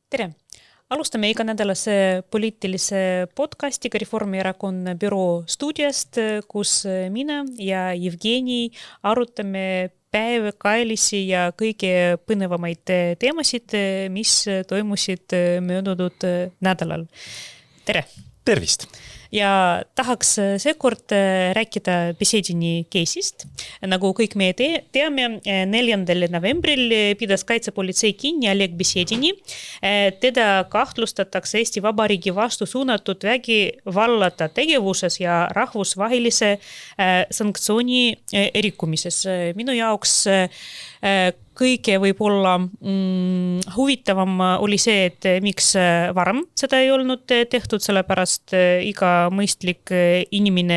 Tere! Alustame iganädalase poliitilise podcastiga Reformierakonna büroo stuudiast, kus mina ja Jevgeni arutame päevakajalisi ja kõige põnevamaid teemasid, mis toimusid möödunud nädalal. Tere! Tervist! Ja tahaks seekord rääkida Besedini case'ist. Nagu kõik me teame, 4. novembril pidas kaitsepolitsei kinni Oleg Besedini. Teda kahtlustatakse Eesti Vabariigi vastu suunatud vägivallata tegevuses ja rahvusvahelise sanktsiooni rikkumises. Minu jaoks kõige võib-olla huvitavam oli see, et miks varem seda ei olnud tehtud, sellepärast iga mõistlik inimene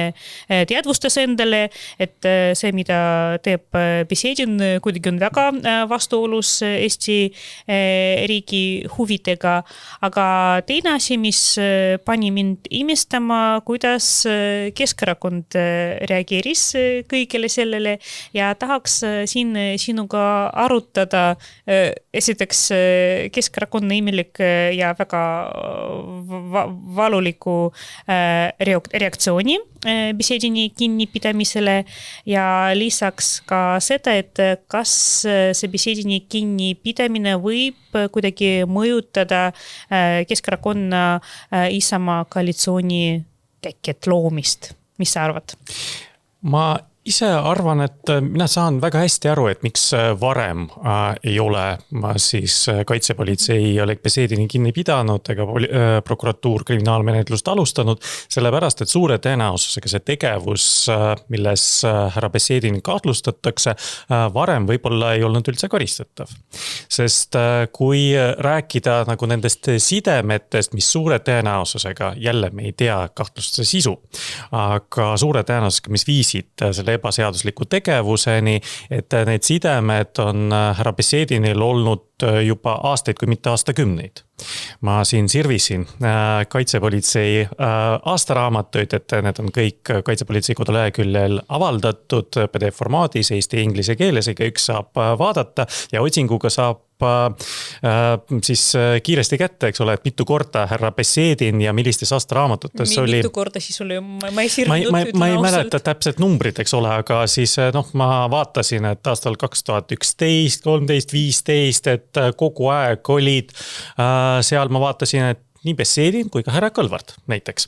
teadvustas endale, et see, mida teeb Besedin, kuidagi on väga vastuolus Eesti riigi huvidega. Aga teine asi, mis pani mind imestama, kuidas Keskerakond reageeris kõigele sellele ja tahaks siin sinuga arutada esiteks Keskerakonna imelik ja väga valuliku reaktsiooni Besedini kinnipidamisele ja lisaks ka seda, et kas see Besedini kinnipidamine võib kuidagi mõjutada Keskerakonna Isamaa koalitsiooni käket loomist. Mis sa arvad? Ma ise arvan, et mina saan väga hästi aru, et miks varem ei ole siis kaitsepolitsei Oleg Besedini kinni pidanud ega prokuratuur kriminaalmenetlust alustanud, sellepärast, et suure tõenäosusega see tegevus, milles härra Besedini kahtlustatakse, varem võib-olla ei olnud üldse karistatav. Sest kui rääkida nagu nendest sidemetest, mis suure tõenäosusega, jälle me ei tea kahtlustuse sisu, aga suure tõenäosusega, mis viisid selle ebaseadusliku tegevuseni, et need sidemed on härra Besedinil olnud juba aastaid, kui mitte aastakümneid. Ma siin sirvisin kaitsepolitsei aastaraamatuid, et need on kõik kaitsepolitsei koduleheküljel avaldatud PDF formaadis eesti ja inglise keeles, ega üks saab vaadata ja otsinguga saab siis kiiresti kätte, eks ole, et mitu korda härra Besedin ja millistes aastaraamatutes oli. Mitu korda siis oli, ma ei sirvinud. Ma ei mäleta täpselt numbrid, eks ole, aga siis ma vaatasin, et aastal 2011, 13, 15, et kogu aeg olid seal ma vaatasin, et nii Besedin kui ka härra Kõlvart näiteks.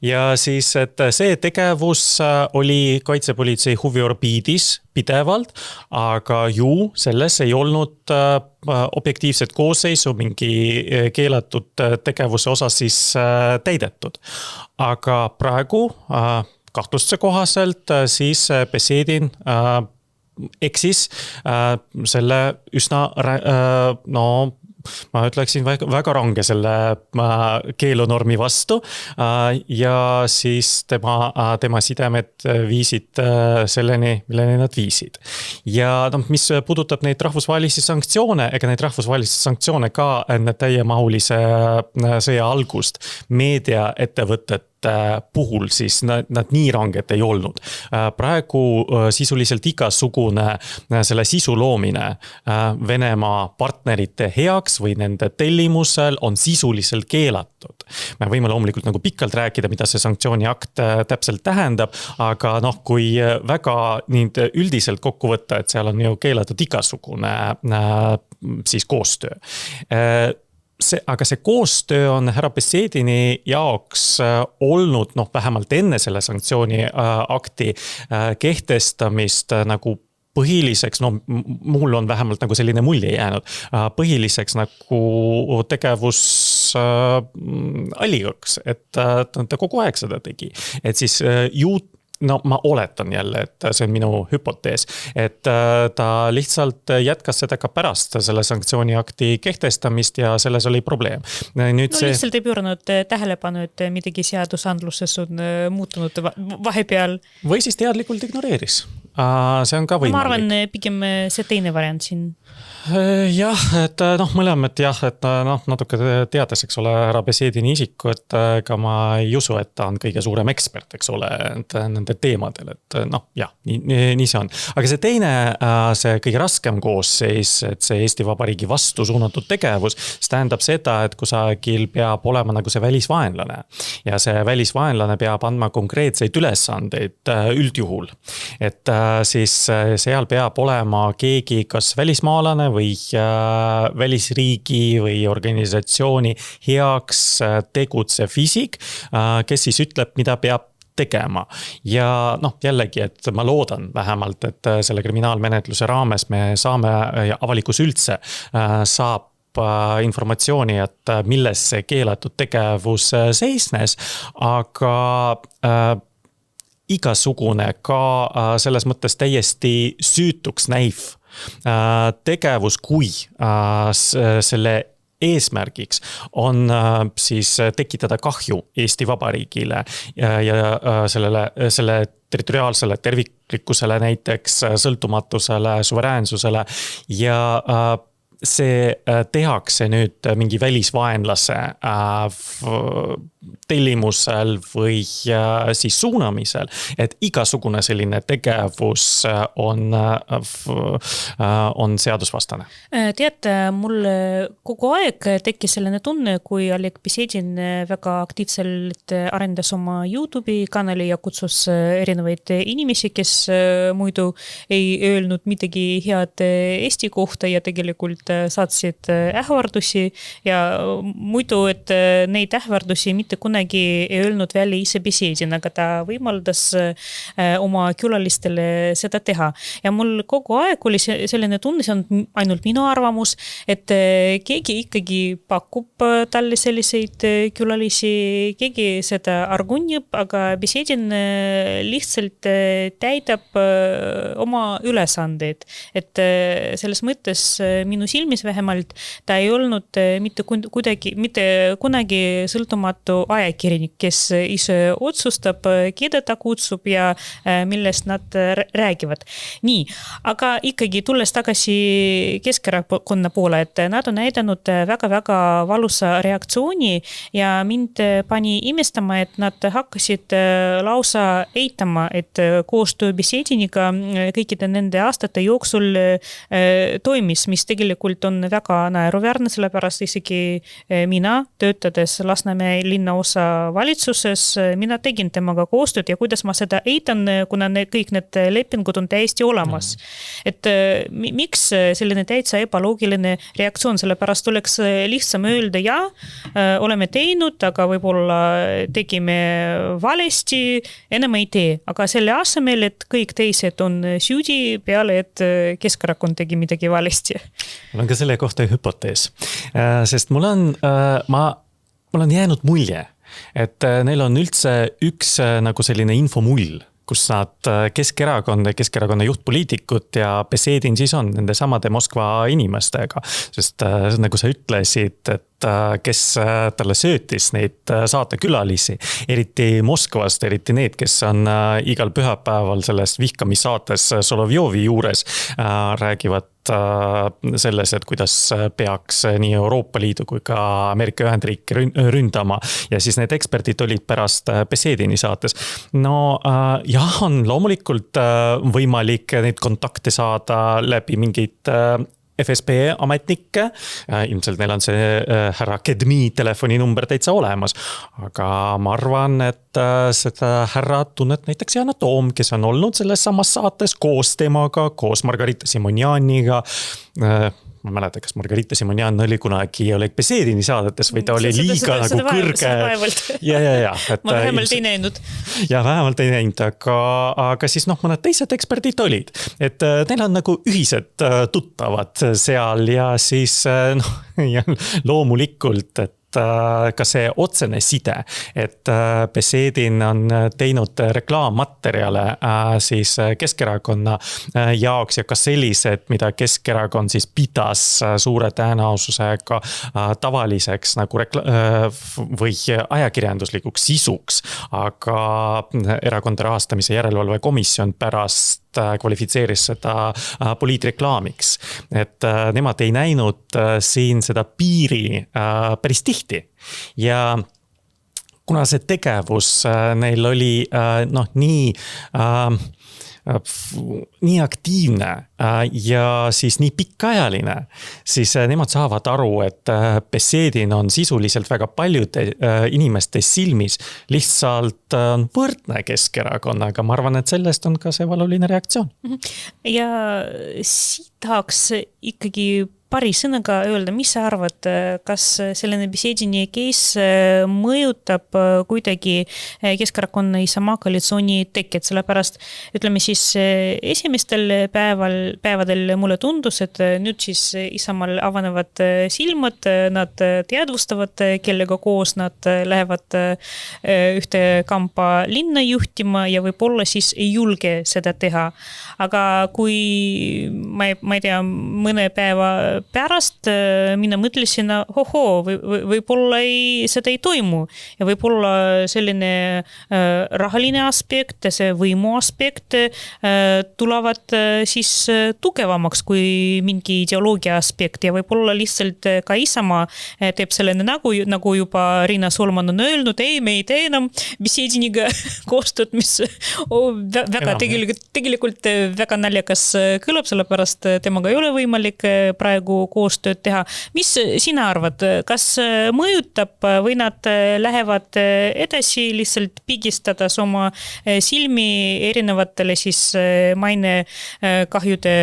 Ja siis, et see tegevus oli kaitsepolitsei huviorbiidis pidevalt, aga ju selles ei olnud objektiivset koosseisu mingi keelatud tegevuse osas siis täidetud. Aga praegu kahtlustuse kohaselt siis Besedin eksis selle üsna ma ütleksin väga range selle keelunormi vastu ja siis tema sidemed viisid selleni, milleni nad viisid. Ja mis puudutab neid rahvusvahelisi sanktsioone, ega neid rahvusvahelisi sanktsioone ka enne täiemahulise sõja algust meediaettevõtted puhul siis nad nii ranged ei olnud. Praegu sisuliselt igasugune selle sisu loomine Venemaa partnerite heaks või nende tellimusel on sisuliselt keelatud. Me võime loomulikult nagu pikalt rääkida, mida see sanktsiooniakt täpselt tähendab, aga kui väga nüüd üldiselt kokku võtta, et seal on ju keelatud igasugune siis koostöö. Aga see koostöö on härra Besedini jaoks olnud vähemalt enne selle sanktsiooni akti kehtestamist nagu põhiliseks, mul on vähemalt nagu selline mulje jäänud, põhiliseks nagu tegevus allikaks, et ta kogu aeg seda tegi. Et siis ma oletan jälle, et see on minu hüpotees, et ta lihtsalt jätkas seda ka pärast selle sanktsiooniakti kehtestamist ja selles oli probleem. Lihtsalt ei pööranud tähelepanu, et midagi seadusandluses on muutunud vahepeal. Või siis teadlikult ignoreeris. See on ka võimalik. Ma arvan, pigem see teine variant siin. Jah, et mõlemad jah, et natuke teades, eks ole, härra Besedini isiku, et ega ma ei usu, et ta on kõige suurem ekspert, eks ole, nende teemadel, et jah, nii see on. Aga see teine, see kõige raskem koosseis, et see Eesti Vabariigi vastu suunatud tegevus, see tähendab seda, et kusagil peab olema nagu see välisvaenlane. Ja see välisvaenlane peab andma konkreetseid ülesandeid üldjuhul. Et siis seal peab olema keegi kas välismaalane või välisriigi või organisatsiooni heaks tegutsev isik, kes siis ütleb, mida peab tegema. Ja jällegi, et ma loodan vähemalt, et selle kriminaalmenetluse raames me saame ja avalikkus üldse saab informatsiooni, et milles see keelatud tegevus seisnes, aga igasugune ka selles mõttes täiesti süütuks näiv tegevus, kui selle eesmärgiks on siis tekitada kahju Eesti Vabariigile ja selle territoriaalsele terviklikkusele, näiteks sõltumatusele, suveräänsusele ja see tehakse nüüd mingi välisvaenlase tellimusel või siis suunamisel, et igasugune selline tegevus on seadusvastane. Tead, mul kogu aeg tekkis selline tunne, kui Oleg Besedin väga aktiivselt arendas oma YouTube'i kanali ja kutsus erinevaid inimesi, kes muidu ei öelnud midagi head Eesti kohta ja tegelikult saatsid ähvardusi ja muidu, et neid ähvardusi mitte kunagi ei öelnud välja ise Besedin, aga ta võimaldas oma külalistele seda teha. Ja mul kogu aeg oli selline tunne, see on ainult minu arvamus, et keegi ikkagi pakub talle selliseid külalisi, keegi seda argunjab, aga Besedin lihtsalt täidab oma ülesandeid. Et selles mõttes minu silmis vähemalt ta ei olnud mitte kunagi sõltumatu ajakirjanik, kes ise otsustab, keda ta kutsub ja millest nad räägivad. Nii, aga ikkagi tulles tagasi Keskerakonna poole, et nad on näidanud väga-väga valusa reaktsiooni ja mind pani imestama, et nad hakkasid lausa eitama, et koostöö Besediniga kõikide nende aastate jooksul toimis, mis tegelikult on väga naeruväärne, sellepärast isegi mina töötades Lasnamäe linnaosa valitsuses, mina tegin temaga koostööd ja kuidas ma seda eitan, kuna kõik need lepingud on täiesti olemas. Et miks selline täitsa ebaloogiline reaktsioon, sellepärast oleks lihtsam öelda ja oleme teinud, aga võib-olla tegime valesti, enam ei tee. Aga selle asemel, et kõik teised on süüdi peale, et Keskerakond tegi midagi valesti. Mul on ka selle kohta hüpotees, sest mul on jäänud mulje, et neil on üldse üks nagu selline infomull, kus nad Keskerakonna juhtpoliitikud ja Besedin siis on nende samade Moskva inimestega, sest nagu sa ütlesid, et kes talle söötis neid saatekülalisi, eriti Moskvast, eriti need, kes on igal pühapäeval selles vihkamissaates Solovjovi juures, räägivad selles, et kuidas peaks nii Euroopa Liidu kui ka Ameerika Ühendriike ründama ja siis need eksperdid olid pärast Besedini saates. Jah, on loomulikult võimalik neid kontakte saada läbi mingid FSB ametnikke, ilmselt neil on see härra Kedmi telefoninumber täitsa olemas, aga ma arvan, et seda härra tunned näiteks Yana Toom, kes on olnud selles samas saates koos temaga, koos Margarita Simonjaniga. Ma mäleta, kas Margarita Simonjan oli kunagi Oleg Besedini saadetes või ta oli liiga nagu kõrge. Ja. Ma vähemalt ei näinud. Ja vähemalt ei näinud, aga siis mõned teised eksperdid olid. Et neil on nagu ühised tuttavad seal ja siis loomulikult, et ka see otsene side, et Besedin on teinud reklaammaterjale siis Keskerakonna jaoks ja ka sellised, mida Keskerakond siis pidas suure tõenäosusega tavaliseks nagu või ajakirjanduslikuks sisuks, aga erakondade rahastamise järelevalve komisjon pärast kvalifitseeris seda poliitreklaamiks. Et nemad ei näinud siin seda piiri päris tihti ja kuna see tegevus neil oli nii aktiivne ja siis nii pikaajaline, siis nemad saavad aru, et Besedin on sisuliselt väga paljude inimeste silmis lihtsalt võrdne Keskerakonnaga. Ma arvan, et sellest on ka see valuline reaktsioon. Ja siit tahaks ikkagi paari sõnaga öelda, mis sa arvad, kas selline Besedini case mõjutab kuidagi Keskerakonna Isamaa koalitsiooni teket, sellepärast ütleme siis esimestel päevadel mulle tundus, et nüüd siis Isamaal avanevad silmad, nad teadvustavad, kellega koos nad lähevad ühte kampa linna juhtima ja võib-olla siis ei julge seda teha. Aga kui ma ei tea, mõne päeva pärast mina mõtlesin, võib-olla seda ei toimu ja võib-olla selline rahaline aspekt, see võimu aspekt tulevad siis tugevamaks kui mingi ideoloogia aspekt ja võib-olla lihtsalt ka Isamaa teeb selline nagu juba Riina Solman on öelnud, ei, me ei tee enam Besediniga koostööd, mis väga tegelikult väga naljakas kõlab, sellepärast temaga ei ole võimalik praegu koostööd teha. Mis sina arvad, kas mõjutab või nad lähevad edasi lihtsalt pigistades oma silmi erinevatele siis maine kahjude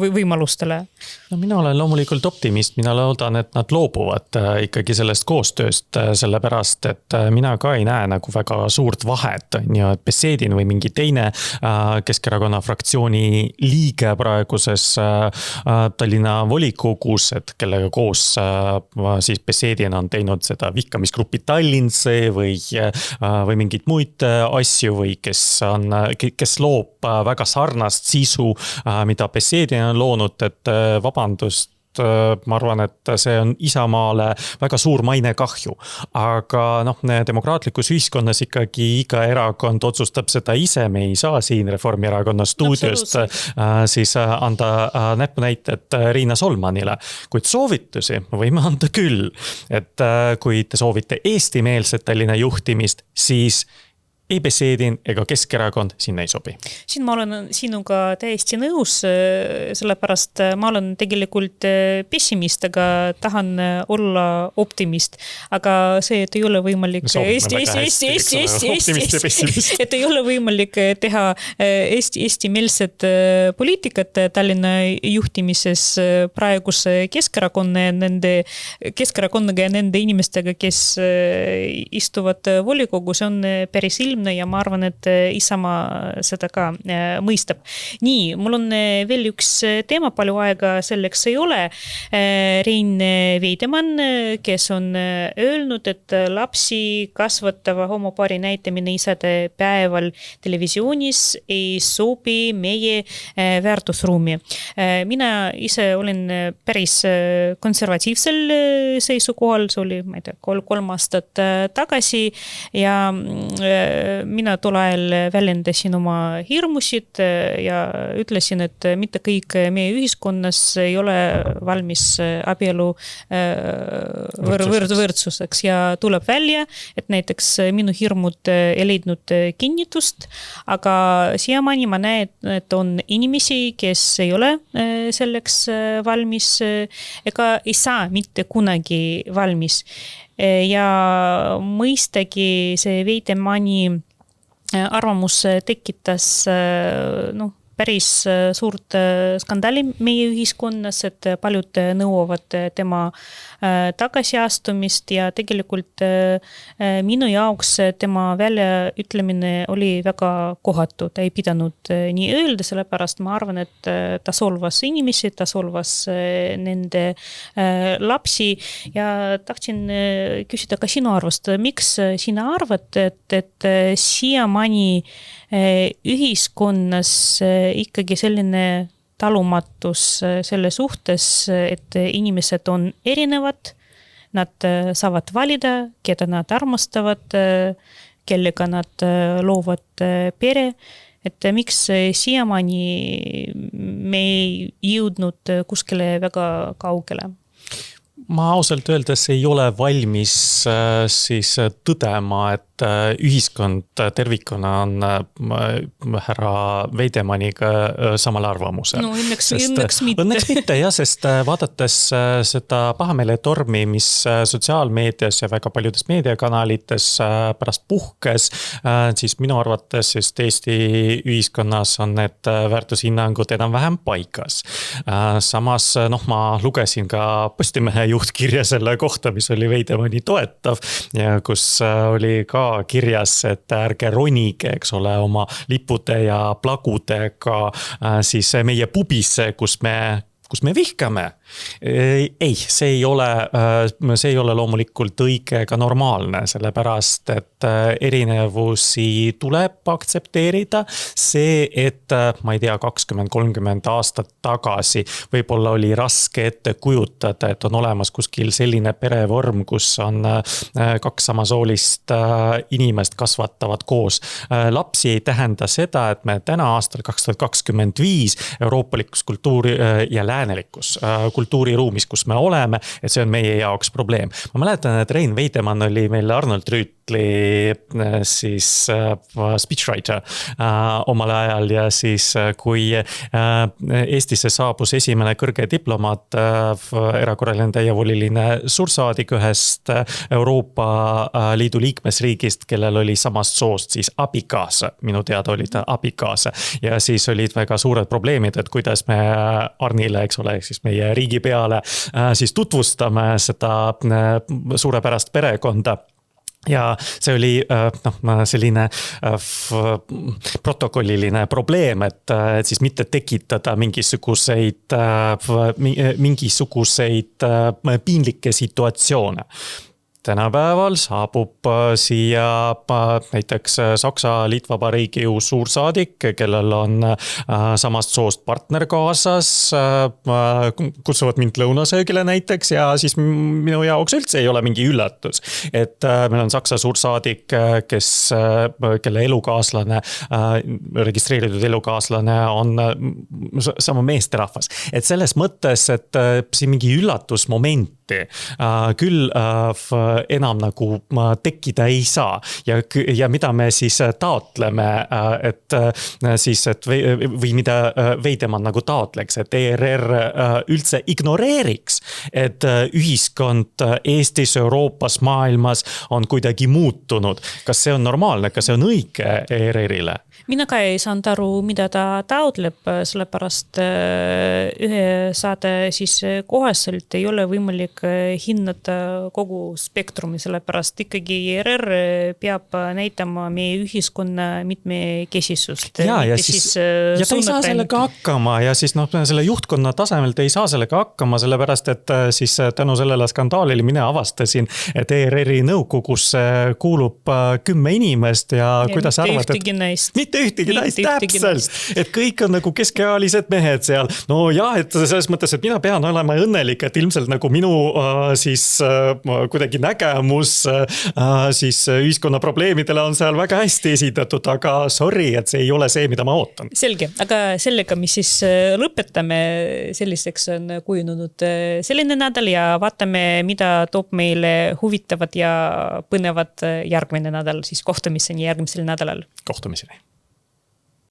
võimalustele? No, mina olen loomulikult optimist, mina loodan, et nad loobuvad ikkagi sellest koostööst, sellepärast, et mina ka ei näe nagu väga suurt vahet, et Besedin või mingi teine Keskerakonna fraktsiooni liige praeguses Tallinna volikogus, et kellega koos siis Besedin on teinud seda vihkamisgruppi Tallinnse või mingid muid asju või kes loob väga sarnast sisu, mida Besedin on loonud, et vabandust, ma arvan, et see on Isamaale väga suur mainekahju. Aga demokraatlikus ühiskonnas ikkagi iga erakond otsustab seda ise, me ei saa siin Reformierakonna stuudiost siis anda näpunäited Riina Solmanile. Kuid soovitusi võime anda küll, et kui te soovite eestimeelset Tallinna juhtimist, siis ei Besedin ega Keskerakond sinna ei sobi. Siin ma olen sinuga täiesti nõus, sellepärast ma olen tegelikult pessimist, aga tahan olla optimist. Aga see, et ei ole võimalik et ei ole võimalik teha Eesti-meelset poliitikat Tallinna juhtimises praeguse Keskerakonnaga ja nende inimestega, kes istuvad volikogu, see on päris ilmne ja ma arvan, et Isamaa seda ka mõistab. Nii, mul on veel üks teema, palju aega selleks ei ole. Rein Veidemann, kes on öelnud, et lapsi kasvatava homopaari näitamine isade päeval televisioonis ei sobi meie väärtusruumi. Mina ise olen päris konservatiivsel seisukohal, see oli, ma ei tea, 3 aastat tagasi ja mina tol ajal väljendasin oma hirmusid ja ütlesin, et mitte kõik meie ühiskonnas ei ole valmis abielu võrdsuseks ja tuleb välja, et näiteks minu hirmud ei leidnud kinnitust, aga siiamaani ma näen, et on inimesi, kes ei ole selleks valmis ega ei saa mitte kunagi valmis. Ja mõistagi see Veidemanni arvamus tekitas päris suurt skandaali meie ühiskonnas, et paljud nõuavad tema tagasiastumist ja tegelikult minu jaoks tema väljaütlemine oli väga kohatu. Ta ei pidanud nii öelda, sellepärast ma arvan, et ta solvas inimesi, ta solvas nende lapsi ja tahtsin küsida ka sinu arvust. Miks sina arvad, et siiamaani ühiskonnas ikkagi selline talumatus selle suhtes, et inimesed on erinevad, nad saavad valida, keda nad armastavad, kellega nad loovad pere. et miks siiamaani me ei jõudnud kuskile väga kaugele? Ma ausalt öeldes ei ole valmis siis tõdema, et ühiskond tervikuna on härra Veidemaniga samal arvamusel. No õnneks mitte. Õnneks mitte jah, sest vaadates seda pahameeletormi, mis sotsiaalmeedias ja väga paljudes meediakanalites pärast puhkes, siis minu arvates just Eesti ühiskonnas on need väärtushinnangud enam-vähem paigas. Samas ma lugesin ka Postimehe juhtkirja selle kohta, mis oli Veidemani toetav ja kus oli ka kirjas, et ärge ronige, eks ole, oma lipude ja plagudega siis meie pubisse, kus me vihkame. Ei, see ei ole loomulikult õige ega normaalne, sellepärast, et erinevusi tuleb aktsepteerida. See, et ma ei tea, 20-30 aastat tagasi võib-olla oli raske ette kujutada, et on olemas kuskil selline perevorm, kus on kaks samasoolist inimest kasvatavad koos. Lapsi ei tähenda seda, et me täna aastal 2025 euroopalikus kultuuri ja läänelikus kultuuriruumis, kus me oleme, et see on meie jaoks probleem. Ma mäletan, et Rein Veidemann oli meil Arnold Rüütli siis speechwriter omal ajal ja siis kui Eestisse saabus esimene kõrge diplomaat, erakorraline täievoliline suursaadik ühest Euroopa Liidu liikmesriigist, kellel oli samast soost siis abikaasa, minu teada oli ta abikaasa ja siis olid väga suured probleemid, et kuidas me Arnile, eks ole, siis meie riigi peale siis tutvustame seda suurepärast perekonda. Ja see oli selline protokolliline probleem, et siis mitte tekitada mingisuguseid piinlikke situatsioone. Tänapäeval saabub siia näiteks Saksa Liitvabariigi uus suursaadik, kellel on samast soost partner kaasas, kutsuvad mind lõunasöögile näiteks ja siis minu jaoks üldse ei ole mingi üllatus. Et meil on Saksa suursaadik, kelle elukaaslane, registreeritud elukaaslane on sama meesterahvas. Et selles mõttes, et siin mingi üllatusmoment küll enam nagu tekkida ei saa ja mida me siis taotleme, et või mida Veidemann nagu taotleks, et ERR üldse ignoreeriks, et ühiskond Eestis, Euroopas, maailmas on kuidagi muutunud. Kas see on normaalne, kas see on õige ERR-ile? Mina ka ei saanud aru, mida ta taotleb, sellepärast ühe saade siis kohaselt ei ole võimalik hinnata kogu spektrumi, sellepärast ikkagi ERR peab näitama meie ühiskonna mitmekesisust. Ja ta ei saa sellega hakkama ja siis selle juhtkonna tasemelt ei saa sellega hakkama, sellepärast et siis tänu sellele skandaalile mine avastasin, et ERR-i nõukogusse kuulub 10 inimest ja kuidas arvad, et mitte ühtegi naist, täpselt, et kõik on nagu keskealised mehed seal. No jah, et selles mõttes, et mina pean olema õnnelik, et ilmselt nagu minu siis kuidagi nägemus siis ühiskonna probleemidele on seal väga hästi esitatud, aga sorry, et see ei ole see, mida ma ootan. Selge, aga sellega, mis siis lõpetame, selliseks on kujunenud selline nädal ja vaatame, mida toob meile huvitavad ja põnevad järgmine nädal, siis kohtumiseni järgmisel nädalal. Kohtumiseni.